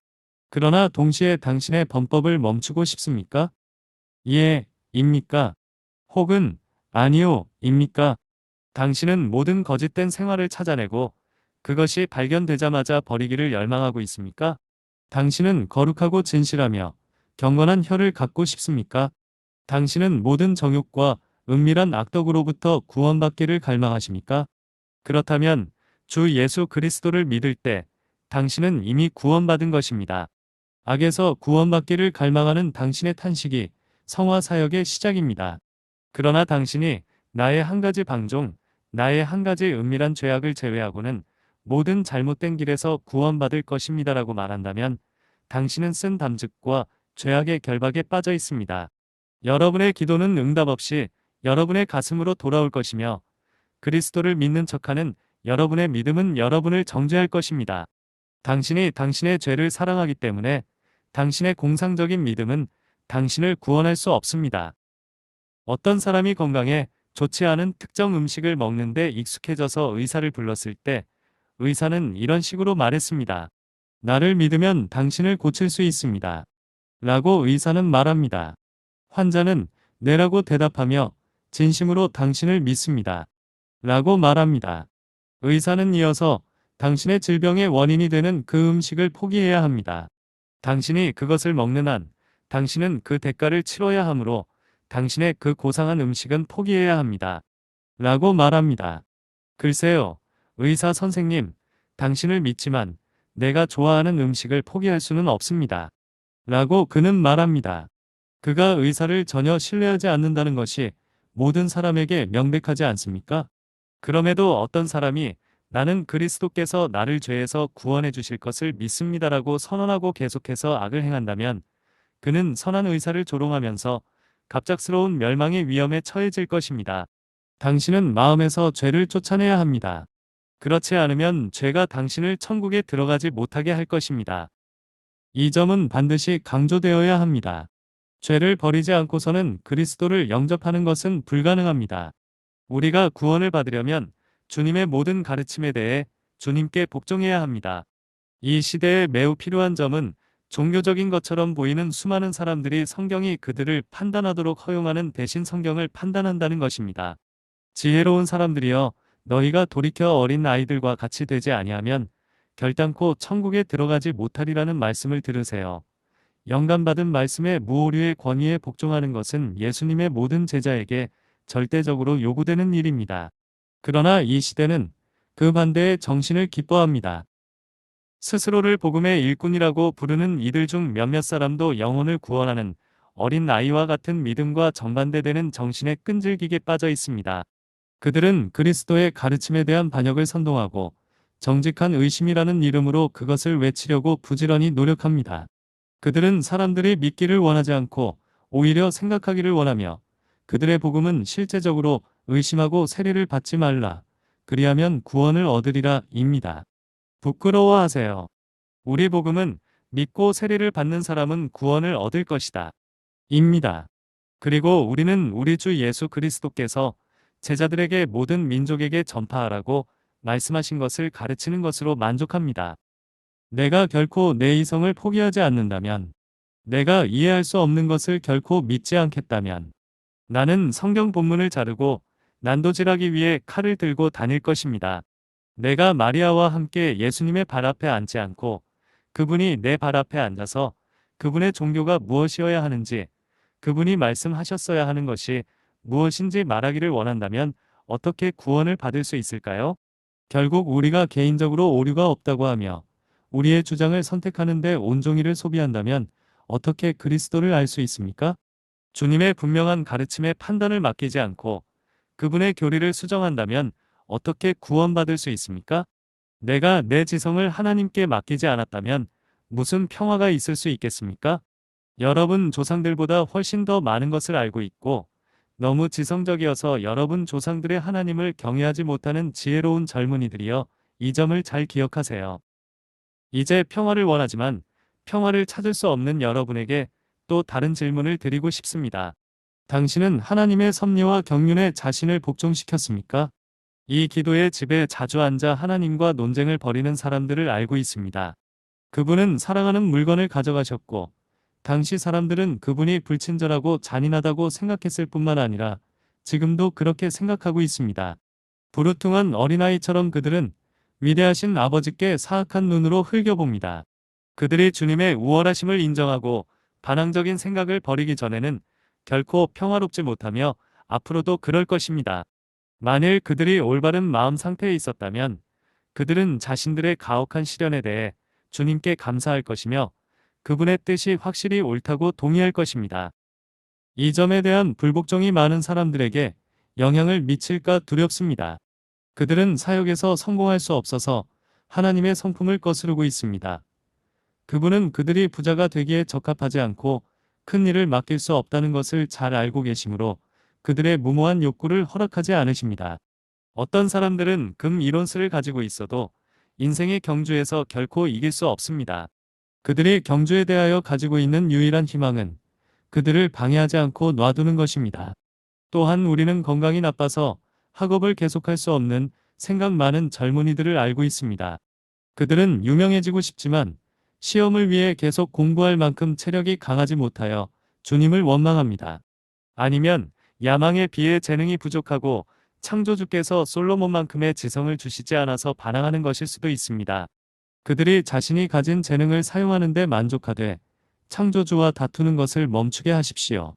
그러나 동시에 당신의 범법을 멈추고 싶습니까? 예, 입니까? 혹은 아니요, 입니까? 당신은 모든 거짓된 생활을 찾아내고 그것이 발견되자마자 버리기를 열망하고 있습니까? 당신은 거룩하고 진실하며 경건한 혀를 갖고 싶습니까? 당신은 모든 정욕과 은밀한 악덕으로부터 구원받기를 갈망하십니까? 그렇다면 주 예수 그리스도를 믿을 때 당신은 이미 구원받은 것입니다. 악에서 구원받기를 갈망하는 당신의 탄식이 성화 사역의 시작입니다. 그러나 당신이 나의 한 가지 방종, 나의 한 가지 은밀한 죄악을 제외하고는 모든 잘못된 길에서 구원받을 것입니다라고 말한다면 당신은 쓴 담즙과 죄악의 결박에 빠져 있습니다. 여러분의 기도는 응답 없이 여러분의 가슴으로 돌아올 것이며 그리스도를 믿는 척하는 여러분의 믿음은 여러분을 정죄할 것입니다. 당신이 당신의 죄를 사랑하기 때문에 당신의 공상적인 믿음은 당신을 구원할 수 없습니다. 어떤 사람이 건강에 좋지 않은 특정 음식을 먹는데 익숙해져서 의사를 불렀을 때 의사는 이런 식으로 말했습니다. 나를 믿으면 당신을 고칠 수 있습니다. 라고 의사는 말합니다. 환자는 네라고 대답하며 진심으로 당신을 믿습니다. 라고 말합니다. 의사는 이어서 당신의 질병의 원인이 되는 그 음식을 포기해야 합니다. 당신이 그것을 먹는 한 당신은 그 대가를 치러야 하므로 당신의 그 고상한 음식은 포기해야 합니다. 라고 말합니다. 글쎄요, 의사 선생님, 당신을 믿지만 내가 좋아하는 음식을 포기할 수는 없습니다. 라고 그는 말합니다. 그가 의사를 전혀 신뢰하지 않는다는 것이 모든 사람에게 명백하지 않습니까? 그럼에도 어떤 사람이 나는 그리스도께서 나를 죄에서 구원해 주실 것을 믿습니다라고 선언하고 계속해서 악을 행한다면 그는 선한 의사를 조롱하면서 갑작스러운 멸망의 위험에 처해질 것입니다. 당신은 마음에서 죄를 쫓아내야 합니다. 그렇지 않으면 죄가 당신을 천국에 들어가지 못하게 할 것입니다. 이 점은 반드시 강조되어야 합니다. 죄를 버리지 않고서는 그리스도를 영접하는 것은 불가능합니다. 우리가 구원을 받으려면 주님의 모든 가르침에 대해 주님께 복종해야 합니다. 이 시대에 매우 필요한 점은 종교적인 것처럼 보이는 수많은 사람들이 성경이 그들을 판단하도록 허용하는 대신 성경을 판단한다는 것입니다. 지혜로운 사람들이여, 너희가 돌이켜 어린 아이들과 같이 되지 아니하면 결단코 천국에 들어가지 못하리라는 말씀을 들으세요. 영감받은 말씀의 무오류의 권위에 복종하는 것은 예수님의 모든 제자에게 절대적으로 요구되는 일입니다. 그러나 이 시대는 그 반대의 정신을 기뻐합니다. 스스로를 복음의 일꾼이라고 부르는 이들 중 몇몇 사람도 영혼을 구원하는 어린 아이와 같은 믿음과 정반대되는 정신에 끈질기게 빠져 있습니다. 그들은 그리스도의 가르침에 대한 반역을 선동하고 정직한 의심이라는 이름으로 그것을 외치려고 부지런히 노력합니다. 그들은 사람들이 믿기를 원하지 않고 오히려 생각하기를 원하며 그들의 복음은 실제적으로 의심하고 세례를 받지 말라, 그리하면 구원을 얻으리라 입니다. 부끄러워하세요. 우리 복음은 믿고 세례를 받는 사람은 구원을 얻을 것이다 입니다. 그리고 우리는 우리 주 예수 그리스도께서 제자들에게 모든 민족에게 전파하라고 말씀하신 것을 가르치는 것으로 만족합니다. 내가 결코 내 이성을 포기하지 않는다면, 내가 이해할 수 없는 것을 결코 믿지 않겠다면, 나는 성경 본문을 자르고 난도질하기 위해 칼을 들고 다닐 것입니다. 내가 마리아와 함께 예수님의 발 앞에 앉지 않고 그분이 내 발 앞에 앉아서 그분의 종교가 무엇이어야 하는지, 그분이 말씀하셨어야 하는 것이 무엇인지 말하기를 원한다면 어떻게 구원을 받을 수 있을까요? 결국 우리가 개인적으로 오류가 없다고 하며 우리의 주장을 선택하는 데 온종일을 소비한다면 어떻게 그리스도를 알 수 있습니까? 주님의 분명한 가르침에 판단을 맡기지 않고 그분의 교리를 수정한다면 어떻게 구원받을 수 있습니까? 내가 내 지성을 하나님께 맡기지 않았다면 무슨 평화가 있을 수 있겠습니까? 여러분 조상들보다 훨씬 더 많은 것을 알고 있고 너무 지성적이어서 여러분 조상들의 하나님을 경외하지 못하는 지혜로운 젊은이들이여, 이 점을 잘 기억하세요. 이제 평화를 원하지만 평화를 찾을 수 없는 여러분에게 또 다른 질문을 드리고 싶습니다. 당신은 하나님의 섭리와 경륜에 자신을 복종시켰습니까? 이 기도의 집에 자주 앉아 하나님과 논쟁을 벌이는 사람들을 알고 있습니다. 그분은 사랑하는 물건을 가져가셨고 당시 사람들은 그분이 불친절하고 잔인하다고 생각했을 뿐만 아니라 지금도 그렇게 생각하고 있습니다. 부르퉁한 어린아이처럼 그들은 위대하신 아버지께 사악한 눈으로 흘겨봅니다. 그들이 주님의 우월하심을 인정하고 반항적인 생각을 버리기 전에는 결코 평화롭지 못하며 앞으로도 그럴 것입니다. 만일 그들이 올바른 마음 상태에 있었다면 그들은 자신들의 가혹한 시련에 대해 주님께 감사할 것이며 그분의 뜻이 확실히 옳다고 동의할 것입니다. 이 점에 대한 불복종이 많은 사람들에게 영향을 미칠까 두렵습니다. 그들은 사역에서 성공할 수 없어서 하나님의 성품을 거스르고 있습니다. 그분은 그들이 부자가 되기에 적합하지 않고 큰 일을 맡길 수 없다는 것을 잘 알고 계시므로 그들의 무모한 욕구를 허락하지 않으십니다. 어떤 사람들은 금 이론스를 가지고 있어도 인생의 경주에서 결코 이길 수 없습니다. 그들이 경주에 대하여 가지고 있는 유일한 희망은 그들을 방해하지 않고 놔두는 것입니다. 또한 우리는 건강이 나빠서 학업을 계속할 수 없는 생각 많은 젊은이들을 알고 있습니다. 그들은 유명해지고 싶지만 시험을 위해 계속 공부할 만큼 체력이 강하지 못하여 주님을 원망합니다. 아니면 야망에 비해 재능이 부족하고 창조주께서 솔로몬만큼의 지성을 주시지 않아서 반항하는 것일 수도 있습니다. 그들이 자신이 가진 재능을 사용하는 데 만족하되 창조주와 다투는 것을 멈추게 하십시오.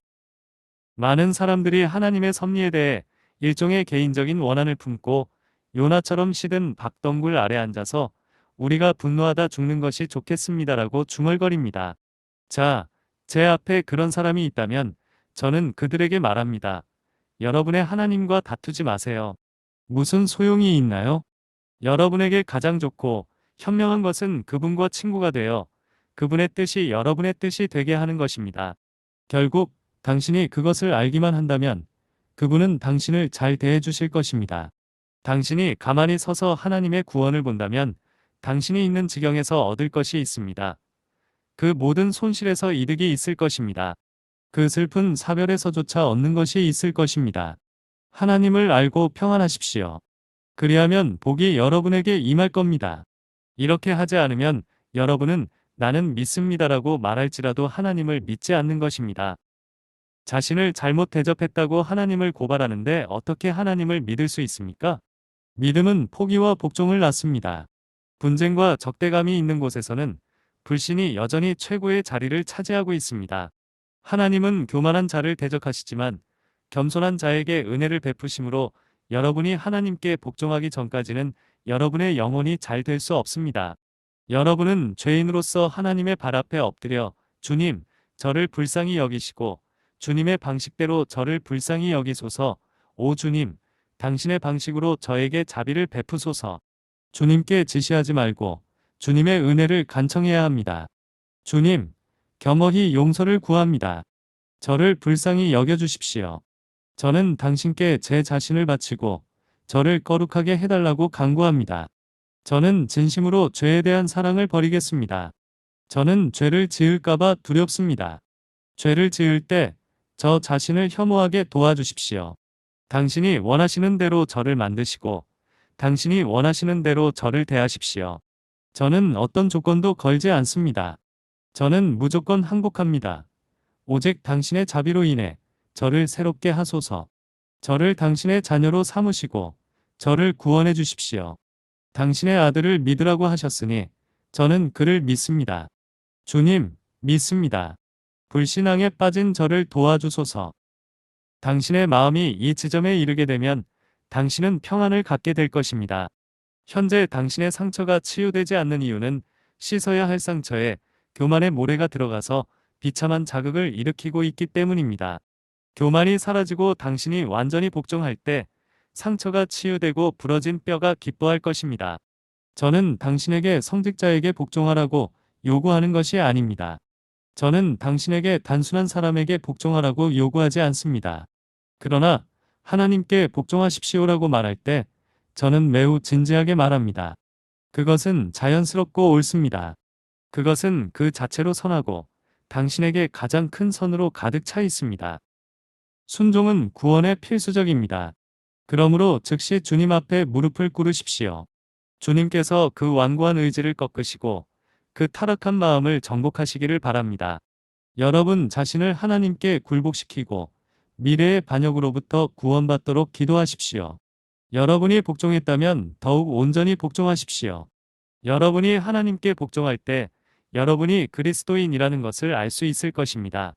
많은 사람들이 하나님의 섭리에 대해 일종의 개인적인 원한을 품고 요나처럼 시든 박덩굴 아래 앉아서 우리가 분노하다 죽는 것이 좋겠습니다라고 중얼거립니다. 자, 제 앞에 그런 사람이 있다면 저는 그들에게 말합니다. 여러분의 하나님과 다투지 마세요. 무슨 소용이 있나요? 여러분에게 가장 좋고 현명한 것은 그분과 친구가 되어 그분의 뜻이 여러분의 뜻이 되게 하는 것입니다. 결국 당신이 그것을 알기만 한다면 그분은 당신을 잘 대해 주실 것입니다. 당신이 가만히 서서 하나님의 구원을 본다면 당신이 있는 지경에서 얻을 것이 있습니다. 그 모든 손실에서 이득이 있을 것입니다. 그 슬픈 사별에서조차 얻는 것이 있을 것입니다. 하나님을 알고 평안하십시오. 그리하면 복이 여러분에게 임할 겁니다. 이렇게 하지 않으면 여러분은 나는 믿습니다라고 말할지라도 하나님을 믿지 않는 것입니다. 자신을 잘못 대접했다고 하나님을 고발하는데 어떻게 하나님을 믿을 수 있습니까? 믿음은 포기와 복종을 낳습니다. 분쟁과 적대감이 있는 곳에서는 불신이 여전히 최고의 자리를 차지하고 있습니다. 하나님은 교만한 자를 대적하시지만 겸손한 자에게 은혜를 베푸심으로 여러분이 하나님께 복종하기 전까지는 여러분의 영혼이 잘 될 수 없습니다. 여러분은 죄인으로서 하나님의 발 앞에 엎드려 주님, 저를 불쌍히 여기시고 주님의 방식대로 저를 불쌍히 여기소서. 오 주님, 당신의 방식으로 저에게 자비를 베푸소서. 주님께 지시하지 말고 주님의 은혜를 간청해야 합니다. 주님, 겸허히 용서를 구합니다. 저를 불쌍히 여겨주십시오. 저는 당신께 제 자신을 바치고 저를 거룩하게 해달라고 간구합니다. 저는 진심으로 죄에 대한 사랑을 버리겠습니다. 저는 죄를 지을까봐 두렵습니다. 죄를 지을 때 저 자신을 혐오하게 도와주십시오. 당신이 원하시는 대로 저를 만드시고 당신이 원하시는 대로 저를 대하십시오. 저는 어떤 조건도 걸지 않습니다. 저는 무조건 항복합니다. 오직 당신의 자비로 인해 저를 새롭게 하소서. 저를 당신의 자녀로 삼으시고 저를 구원해 주십시오. 당신의 아들을 믿으라고 하셨으니 저는 그를 믿습니다. 주님, 믿습니다. 불신앙에 빠진 저를 도와주소서. 당신의 마음이 이 지점에 이르게 되면 당신은 평안을 갖게 될 것입니다. 현재 당신의 상처가 치유되지 않는 이유는 씻어야 할 상처에 교만의 모래가 들어가서 비참한 자극을 일으키고 있기 때문입니다. 교만이 사라지고 당신이 완전히 복종할 때 상처가 치유되고 부러진 뼈가 기뻐할 것입니다. 저는 당신에게 성직자에게 복종하라고 요구하는 것이 아닙니다. 저는 당신에게 단순한 사람에게 복종하라고 요구하지 않습니다. 그러나 하나님께 복종하십시오라고 말할 때 저는 매우 진지하게 말합니다. 그것은 자연스럽고 옳습니다. 그것은 그 자체로 선하고 당신에게 가장 큰 선으로 가득 차 있습니다. 순종은 구원의 필수적입니다. 그러므로 즉시 주님 앞에 무릎을 꿇으십시오. 주님께서 그 완고한 의지를 꺾으시고 그 타락한 마음을 정복하시기를 바랍니다. 여러분 자신을 하나님께 굴복시키고 미래의 반역으로부터 구원받도록 기도하십시오. 여러분이 복종했다면 더욱 온전히 복종하십시오. 여러분이 하나님께 복종할 때 여러분이 그리스도인이라는 것을 알 수 있을 것입니다.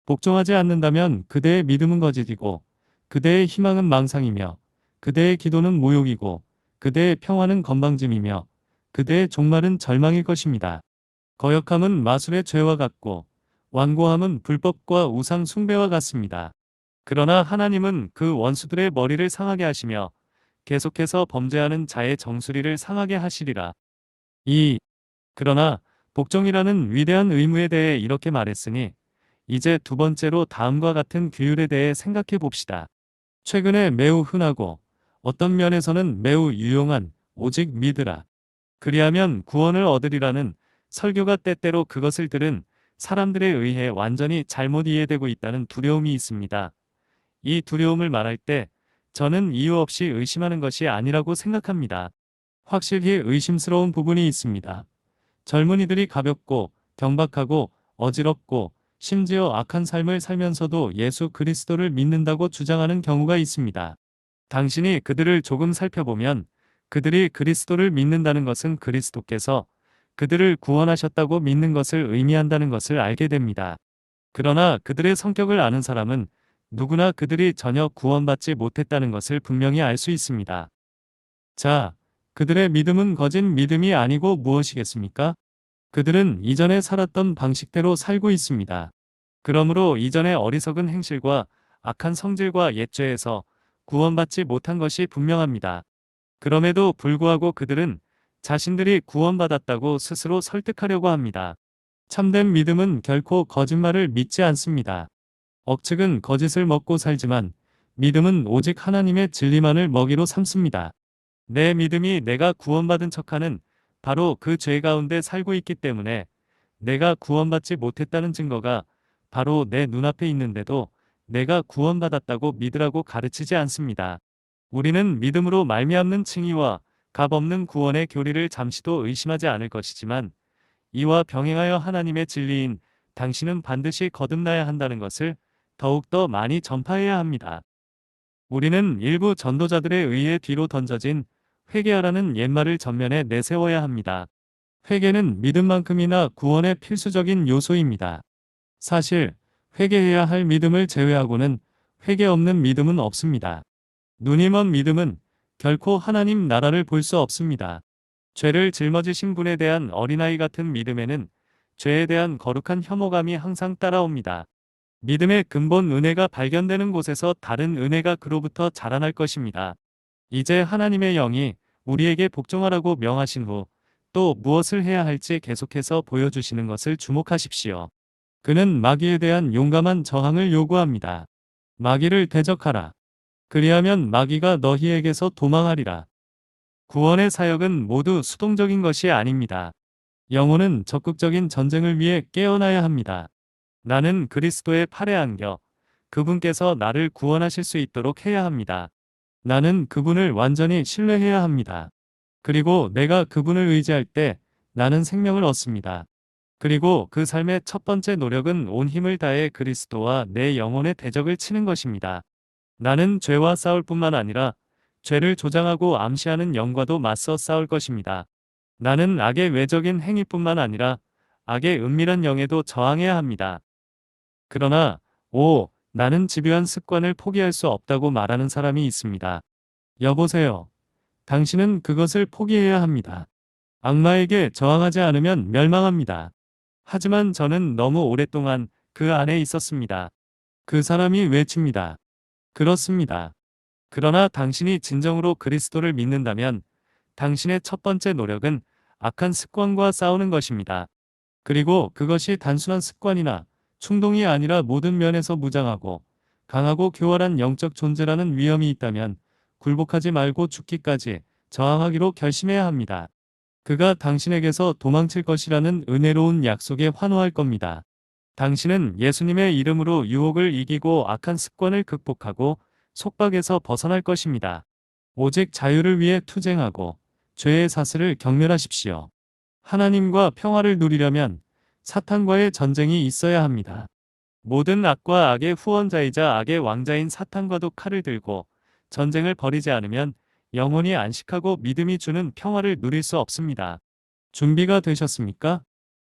복종하지 않는다면 그대의 믿음은 거짓이고 그대의 희망은 망상이며 그대의 기도는 모욕이고 그대의 평화는 건방짐이며 그대의 종말은 절망일 것입니다. 거역함은 마술의 죄와 같고 완고함은 불법과 우상 숭배와 같습니다. 그러나 하나님은 그 원수들의 머리를 상하게 하시며 계속해서 범죄하는 자의 정수리를 상하게 하시리라. 그러나 복종이라는 위대한 의무에 대해 이렇게 말했으니 이제 두 번째로 다음과 같은 규율에 대해 생각해 봅시다. 최근에 매우 흔하고 어떤 면에서는 매우 유용한 오직 믿으라. 그리하면 구원을 얻으리라는 설교가 때때로 그것을 들은 사람들에 의해 완전히 잘못 이해되고 있다는 두려움이 있습니다. 이 두려움을 말할 때 저는 이유 없이 의심하는 것이 아니라고 생각합니다. 확실히 의심스러운 부분이 있습니다. 젊은이들이 가볍고 경박하고 어지럽고 심지어 악한 삶을 살면서도 예수 그리스도를 믿는다고 주장하는 경우가 있습니다. 당신이 그들을 조금 살펴보면 그들이 그리스도를 믿는다는 것은 그리스도께서 그들을 구원하셨다고 믿는 것을 의미한다는 것을 알게 됩니다. 그러나 그들의 성격을 아는 사람은 누구나 그들이 전혀 구원받지 못했다는 것을 분명히 알 수 있습니다. 자, 그들의 믿음은 거짓 믿음이 아니고 무엇이겠습니까? 그들은 이전에 살았던 방식대로 살고 있습니다. 그러므로 이전의 어리석은 행실과 악한 성질과 옛죄에서 구원받지 못한 것이 분명합니다. 그럼에도 불구하고 그들은 자신들이 구원받았다고 스스로 설득하려고 합니다. 참된 믿음은 결코 거짓말을 믿지 않습니다. 억측은 거짓을 먹고 살지만 믿음은 오직 하나님의 진리만을 먹이로 삼습니다. 내 믿음이 내가 구원받은 척하는 바로 그 죄 가운데 살고 있기 때문에 내가 구원받지 못했다는 증거가 바로 내 눈앞에 있는데도 내가 구원받았다고 믿으라고 가르치지 않습니다. 우리는 믿음으로 말미암는 칭의와 값없는 구원의 교리를 잠시도 의심하지 않을 것이지만 이와 병행하여 하나님의 진리인 당신은 반드시 거듭나야 한다는 것을 더욱더 많이 전파해야 합니다. 우리는 일부 전도자들에 의해 뒤로 던져진 회개하라는 옛말을 전면에 내세워야 합니다. 회개는 믿음만큼이나 구원의 필수적인 요소입니다. 사실 회개해야 할 믿음을 제외하고는 회개 없는 믿음은 없습니다. 눈이 먼 믿음은 결코 하나님 나라를 볼 수 없습니다. 죄를 짊어지신 분에 대한 어린아이 같은 믿음에는 죄에 대한 거룩한 혐오감이 항상 따라옵니다. 믿음의 근본 은혜가 발견되는 곳에서 다른 은혜가 그로부터 자라날 것입니다. 이제 하나님의 영이 우리에게 복종하라고 명하신 후 또 무엇을 해야 할지 계속해서 보여주시는 것을 주목하십시오. 그는 마귀에 대한 용감한 저항을 요구합니다. 마귀를 대적하라. 그리하면 마귀가 너희에게서 도망하리라. 구원의 사역은 모두 수동적인 것이 아닙니다. 영혼은 적극적인 전쟁을 위해 깨어나야 합니다. 나는 그리스도의 팔에 안겨 그분께서 나를 구원하실 수 있도록 해야 합니다. 나는 그분을 완전히 신뢰해야 합니다. 그리고 내가 그분을 의지할 때 나는 생명을 얻습니다. 그리고 그 삶의 첫 번째 노력은 온 힘을 다해 그리스도와 내 영혼의 대적을 치는 것입니다. 나는 죄와 싸울 뿐만 아니라 죄를 조장하고 암시하는 영과도 맞서 싸울 것입니다. 나는 악의 외적인 행위뿐만 아니라 악의 은밀한 영에도 저항해야 합니다. 그러나 나는 집요한 습관을 포기할 수 없다고 말하는 사람이 있습니다. 여보세요. 당신은 그것을 포기해야 합니다. 악마에게 저항하지 않으면 멸망합니다. 하지만 저는 너무 오랫동안 그 안에 있었습니다. 그 사람이 외칩니다. 그렇습니다. 그러나 당신이 진정으로 그리스도를 믿는다면 당신의 첫 번째 노력은 악한 습관과 싸우는 것입니다. 그리고 그것이 단순한 습관이나 충동이 아니라 모든 면에서 무장하고 강하고 교활한 영적 존재라는 위험이 있다면 굴복하지 말고 죽기까지 저항하기로 결심해야 합니다. 그가 당신에게서 도망칠 것이라는 은혜로운 약속에 환호할 겁니다. 당신은 예수님의 이름으로 유혹을 이기고 악한 습관을 극복하고 속박에서 벗어날 것입니다. 오직 자유를 위해 투쟁하고 죄의 사슬을 경멸하십시오. 하나님과 평화를 누리려면 사탄과의 전쟁이 있어야 합니다. 모든 악과 악의 후원자이자 악의 왕자인 사탄과도 칼을 들고 전쟁을 벌이지 않으면 영혼이 안식하고 믿음이 주는 평화를 누릴 수 없습니다. 준비가 되셨습니까?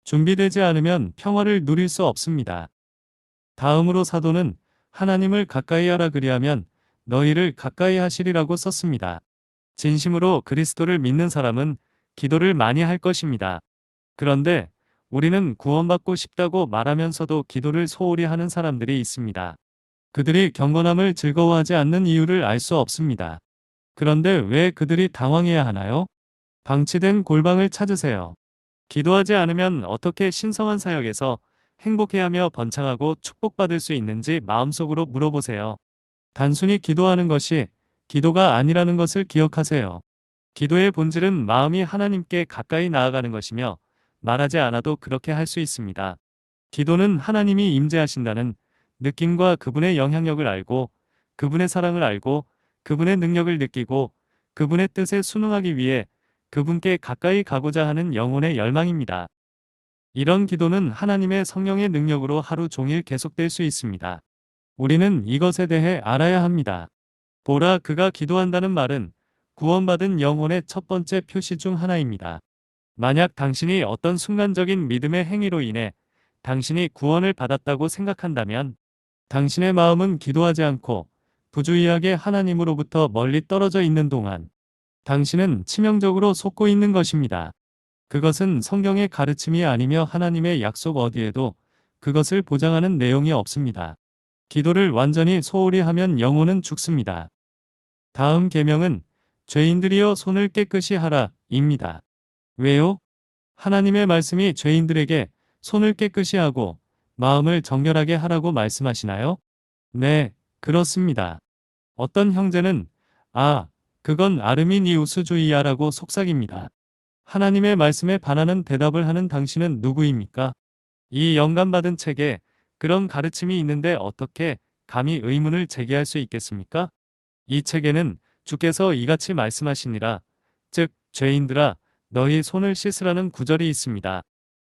준비되지 않으면 평화를 누릴 수 없습니다. 다음으로 사도는 하나님을 가까이 하라 그리하면 너희를 가까이 하시리라고 썼습니다. 진심으로 그리스도를 믿는 사람은 기도를 많이 할 것입니다. 그런데 우리는 구원받고 싶다고 말하면서도 기도를 소홀히 하는 사람들이 있습니다. 그들이 경건함을 즐거워하지 않는 이유를 알 수 없습니다. 그런데 왜 그들이 당황해야 하나요? 방치된 골방을 찾으세요. 기도하지 않으면 어떻게 신성한 사역에서 행복해하며 번창하고 축복받을 수 있는지 마음속으로 물어보세요. 단순히 기도하는 것이 기도가 아니라는 것을 기억하세요. 기도의 본질은 마음이 하나님께 가까이 나아가는 것이며 말하지 않아도 그렇게 할 수 있습니다. 기도는 하나님이 임재하신다는 느낌과 그분의 영향력을 알고 그분의 사랑을 알고 그분의 능력을 느끼고 그분의 뜻에 순응하기 위해 그분께 가까이 가고자 하는 영혼의 열망입니다. 이런 기도는 하나님의 성령의 능력으로 하루 종일 계속될 수 있습니다. 우리는 이것에 대해 알아야 합니다. 보라, 그가 기도한다는 말은 구원받은 영혼의 첫 번째 표시 중 하나입니다. 만약 당신이 어떤 순간적인 믿음의 행위로 인해 당신이 구원을 받았다고 생각한다면 당신의 마음은 기도하지 않고 부주의하게 하나님으로부터 멀리 떨어져 있는 동안 당신은 치명적으로 속고 있는 것입니다. 그것은 성경의 가르침이 아니며 하나님의 약속 어디에도 그것을 보장하는 내용이 없습니다. 기도를 완전히 소홀히 하면 영혼은 죽습니다. 다음 계명은 죄인들이여 손을 깨끗이 하라 입니다. 왜요? 하나님의 말씀이 죄인들에게 손을 깨끗이 하고 마음을 정결하게 하라고 말씀하시나요? 네, 그렇습니다. 어떤 형제는 그건 아르미니우스주의야라고 속삭입니다. 하나님의 말씀에 반하는 대답을 하는 당신은 누구입니까? 이 영감받은 책에 그런 가르침이 있는데 어떻게 감히 의문을 제기할 수 있겠습니까? 이 책에는 주께서 이같이 말씀하시니라. 즉, 죄인들아, 너희 손을 씻으라는 구절이 있습니다.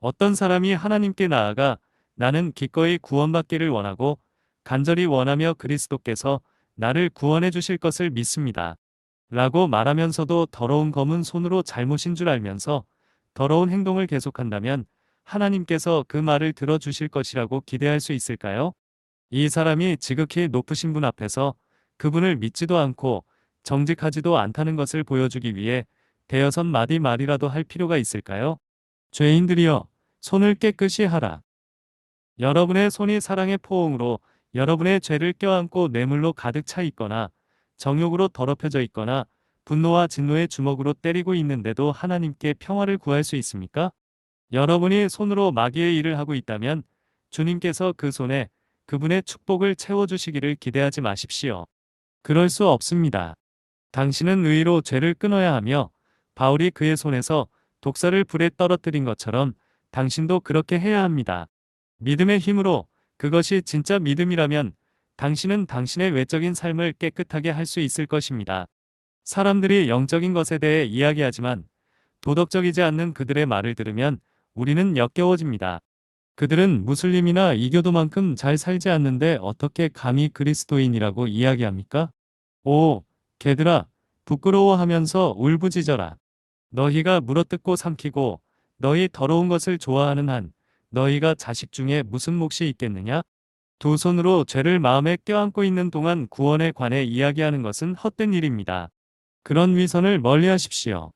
어떤 사람이 하나님께 나아가 나는 기꺼이 구원받기를 원하고 간절히 원하며 그리스도께서 나를 구원해 주실 것을 믿습니다. 라고 말하면서도 더러운 검은 손으로 잘못인 줄 알면서 더러운 행동을 계속한다면 하나님께서 그 말을 들어주실 것이라고 기대할 수 있을까요? 이 사람이 지극히 높으신 분 앞에서 그분을 믿지도 않고 정직하지도 않다는 것을 보여주기 위해 대여섯 마디 말이라도 할 필요가 있을까요? 죄인들이여, 손을 깨끗이 하라. 여러분의 손이 사랑의 포옹으로 여러분의 죄를 껴안고 뇌물로 가득 차 있거나 정욕으로 더럽혀져 있거나 분노와 진노의 주먹으로 때리고 있는데도 하나님께 평화를 구할 수 있습니까? 여러분이 손으로 마귀의 일을 하고 있다면 주님께서 그 손에 그분의 축복을 채워주시기를 기대하지 마십시오. 그럴 수 없습니다. 당신은 의로 죄를 끊어야 하며 바울이 그의 손에서 독사를 불에 떨어뜨린 것처럼 당신도 그렇게 해야 합니다. 믿음의 힘으로, 그것이 진짜 믿음이라면 당신은 당신의 외적인 삶을 깨끗하게 할 수 있을 것입니다. 사람들이 영적인 것에 대해 이야기하지만 도덕적이지 않는 그들의 말을 들으면 우리는 역겨워집니다. 그들은 무슬림이나 이교도만큼 잘 살지 않는데 어떻게 감히 그리스도인이라고 이야기합니까? 오, 개들아, 부끄러워하면서 울부짖어라. 너희가 물어뜯고 삼키고 너희 더러운 것을 좋아하는 한 너희가 자식 중에 무슨 몫이 있겠느냐? 두 손으로 죄를 마음에 껴안고 있는 동안 구원에 관해 이야기하는 것은 헛된 일입니다. 그런 위선을 멀리하십시오.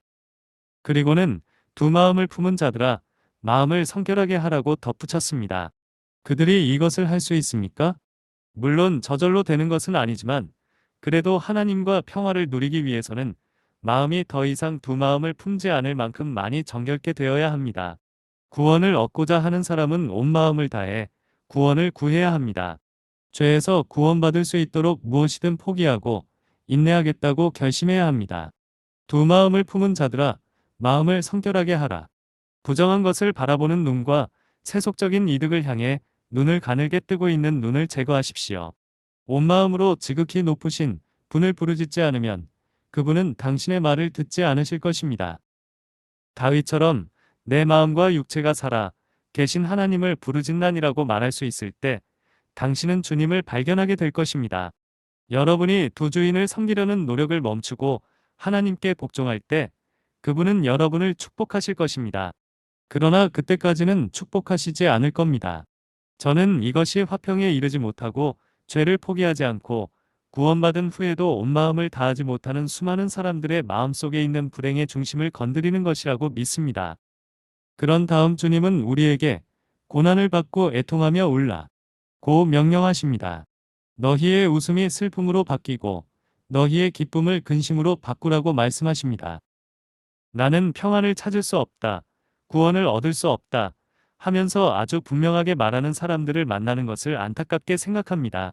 그리고는 두 마음을 품은 자들아, 마음을 성결하게 하라고 덧붙였습니다. 그들이 이것을 할 수 있습니까? 물론 저절로 되는 것은 아니지만 그래도 하나님과 평화를 누리기 위해서는 마음이 더 이상 두 마음을 품지 않을 만큼 많이 정결케 되어야 합니다. 구원을 얻고자 하는 사람은 온 마음을 다해 구원을 구해야 합니다. 죄에서 구원받을 수 있도록 무엇이든 포기하고 인내하겠다고 결심해야 합니다. 두 마음을 품은 자들아, 마음을 성결하게 하라. 부정한 것을 바라보는 눈과 세속적인 이득을 향해 눈을 가늘게 뜨고 있는 눈을 제거하십시오. 온 마음으로 지극히 높으신 분을 부르짖지 않으면 그분은 당신의 말을 듣지 않으실 것입니다. 다윗처럼 내 마음과 육체가 살아 계신 하나님을 부르짖나니라고 말할 수 있을 때 당신은 주님을 발견하게 될 것입니다. 여러분이 두 주인을 섬기려는 노력을 멈추고 하나님께 복종할 때 그분은 여러분을 축복하실 것입니다. 그러나 그때까지는 축복하시지 않을 겁니다. 저는 이것이 화평에 이르지 못하고 죄를 포기하지 않고 구원받은 후에도 온 마음을 다하지 못하는 수많은 사람들의 마음속에 있는 불행의 중심을 건드리는 것이라고 믿습니다. 그런 다음 주님은 우리에게 고난을 받고 애통하며 울라 고 명령하십니다. 너희의 웃음이 슬픔으로 바뀌고 너희의 기쁨을 근심으로 바꾸라고 말씀하십니다. 나는 평안을 찾을 수 없다, 구원을 얻을 수 없다 하면서 아주 분명하게 말하는 사람들을 만나는 것을 안타깝게 생각합니다.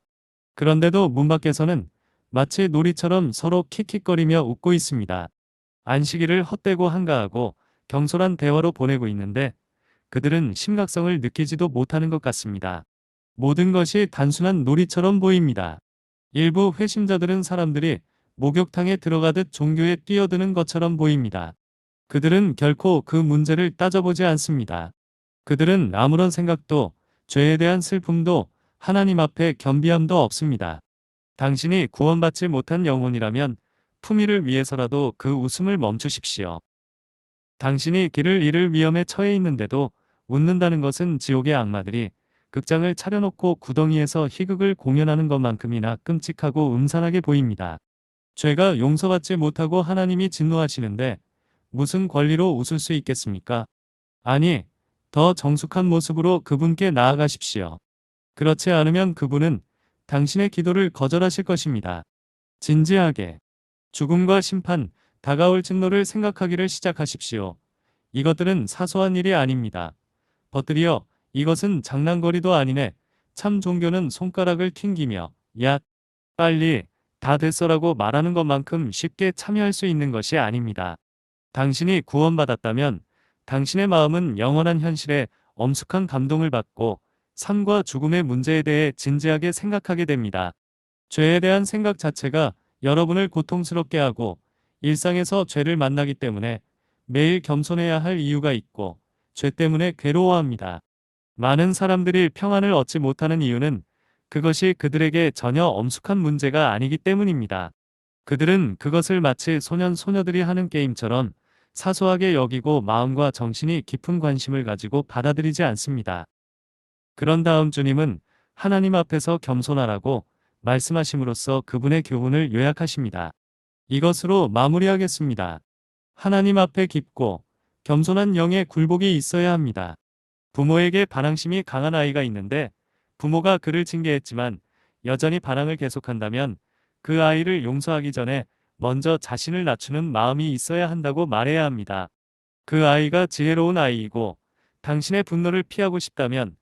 그런데도 문 밖에서는 마치 놀이처럼 서로 킥킥거리며 웃고 있습니다. 안식일을 헛되고 한가하고 경솔한 대화로 보내고 있는데 그들은 심각성을 느끼지도 못하는 것 같습니다. 모든 것이 단순한 놀이처럼 보입니다. 일부 회심자들은 사람들이 목욕탕에 들어가듯 종교에 뛰어드는 것처럼 보입니다. 그들은 결코 그 문제를 따져보지 않습니다. 그들은 아무런 생각도, 죄에 대한 슬픔도, 하나님 앞에 겸비함도 없습니다. 당신이 구원받지 못한 영혼이라면 품위를 위해서라도 그 웃음을 멈추십시오. 당신이 길을 잃을 위험에 처해 있는데도 웃는다는 것은 지옥의 악마들이 극장을 차려놓고 구덩이에서 희극을 공연하는 것만큼이나 끔찍하고 음산하게 보입니다. 죄가 용서받지 못하고 하나님이 진노하시는데 무슨 권리로 웃을 수 있겠습니까? 아니, 더 정숙한 모습으로 그분께 나아가십시오. 그렇지 않으면 그분은 당신의 기도를 거절하실 것입니다. 진지하게 죽음과 심판, 다가올 증노를 생각하기를 시작하십시오. 이것들은 사소한 일이 아닙니다. 버들이여, 이것은 장난거리도 아니네. 참 종교는 손가락을 튕기며 야, 빨리 다 됐어라고 말하는 것만큼 쉽게 참여할 수 있는 것이 아닙니다. 당신이 구원받았다면 당신의 마음은 영원한 현실에 엄숙한 감동을 받고 삶과 죽음의 문제에 대해 진지하게 생각하게 됩니다. 죄에 대한 생각 자체가 여러분을 고통스럽게 하고 일상에서 죄를 만나기 때문에 매일 겸손해야 할 이유가 있고 죄 때문에 괴로워합니다. 많은 사람들이 평안을 얻지 못하는 이유는 그것이 그들에게 전혀 엄숙한 문제가 아니기 때문입니다. 그들은 그것을 마치 소년 소녀들이 하는 게임처럼 사소하게 여기고 마음과 정신이 깊은 관심을 가지고 받아들이지 않습니다. 그런 다음 주님은 하나님 앞에서 겸손하라고 말씀하심으로써 그분의 교훈을 요약하십니다. 이것으로 마무리하겠습니다. 하나님 앞에 깊고 겸손한 영의 굴복이 있어야 합니다. 부모에게 반항심이 강한 아이가 있는데 부모가 그를 징계했지만 여전히 반항을 계속한다면 그 아이를 용서하기 전에 먼저 자신을 낮추는 마음이 있어야 한다고 말해야 합니다. 그 아이가 지혜로운 아이이고 당신의 분노를 피하고 싶다면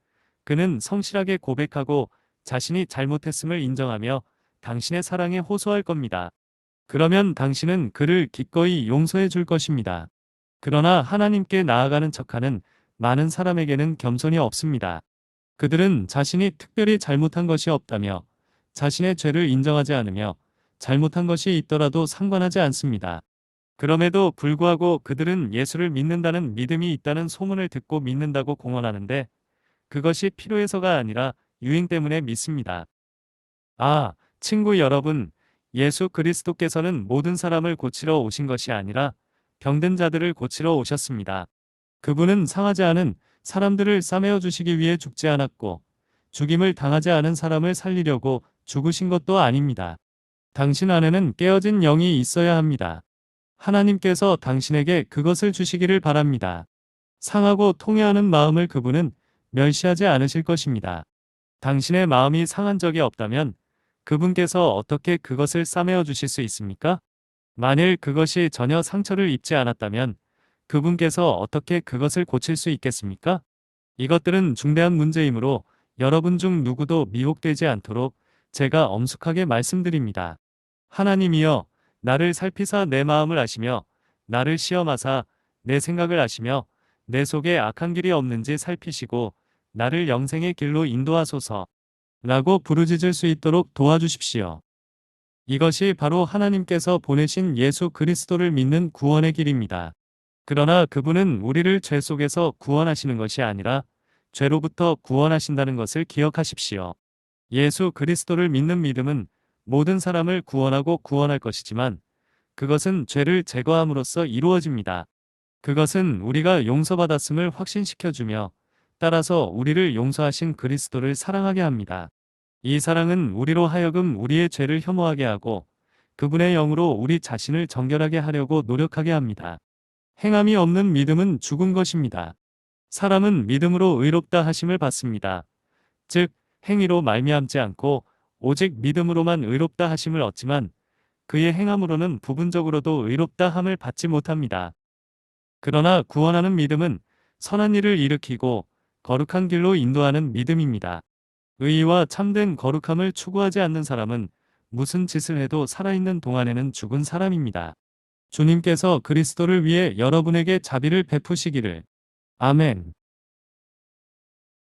그는 성실하게 고백하고 자신이 잘못했음을 인정하며 당신의 사랑에 호소할 겁니다. 그러면 당신은 그를 기꺼이 용서해 줄 것입니다. 그러나 하나님께 나아가는 척하는 많은 사람에게는 겸손이 없습니다. 그들은 자신이 특별히 잘못한 것이 없다며 자신의 죄를 인정하지 않으며 잘못한 것이 있더라도 상관하지 않습니다. 그럼에도 불구하고 그들은 예수를 믿는다는 믿음이 있다는 소문을 듣고 믿는다고 공언하는데 그것이 필요해서가 아니라 유행 때문에 믿습니다. 아, 친구 여러분, 예수 그리스도께서는 모든 사람을 고치러 오신 것이 아니라 병든 자들을 고치러 오셨습니다. 그분은 상하지 않은 사람들을 싸매어 주시기 위해 죽지 않았고 죽임을 당하지 않은 사람을 살리려고 죽으신 것도 아닙니다. 당신 안에는 깨어진 영이 있어야 합니다. 하나님께서 당신에게 그것을 주시기를 바랍니다. 상하고 통회하는 마음을 그분은 멸시하지 않으실 것입니다. 당신의 마음이 상한 적이 없다면 그분께서 어떻게 그것을 싸매어 주실 수 있습니까? 만일 그것이 전혀 상처를 입지 않았다면 그분께서 어떻게 그것을 고칠 수 있겠습니까? 이것들은 중대한 문제이므로 여러분 중 누구도 미혹되지 않도록 제가 엄숙하게 말씀드립니다. 하나님이여, 나를 살피사 내 마음을 아시며 나를 시험하사 내 생각을 아시며 내 속에 악한 길이 없는지 살피시고 나를 영생의 길로 인도하소서 라고 부르짖을 수 있도록 도와주십시오. 이것이 바로 하나님께서 보내신 예수 그리스도를 믿는 구원의 길입니다. 그러나 그분은 우리를 죄 속에서 구원하시는 것이 아니라 죄로부터 구원하신다는 것을 기억하십시오. 예수 그리스도를 믿는 믿음은 모든 사람을 구원하고 구원할 것이지만 그것은 죄를 제거함으로써 이루어집니다. 그것은 우리가 용서받았음을 확신시켜주며 따라서 우리를 용서하신 그리스도를 사랑하게 합니다. 이 사랑은 우리로 하여금 우리의 죄를 혐오하게 하고 그분의 영으로 우리 자신을 정결하게 하려고 노력하게 합니다. 행함이 없는 믿음은 죽은 것입니다. 사람은 믿음으로 의롭다 하심을 받습니다. 즉 행위로 말미암지 않고 오직 믿음으로만 의롭다 하심을 얻지만 그의 행함으로는 부분적으로도 의롭다 함을 받지 못합니다. 그러나 구원하는 믿음은 선한 일을 일으키고 거룩한 길로 인도하는 믿음입니다. 의와 참된 거룩함을 추구하지 않는 사람은 무슨 짓을 해도 살아있는 동안에는 죽은 사람입니다. 주님께서 그리스도를 위해 여러분에게 자비를 베푸시기를. 아멘.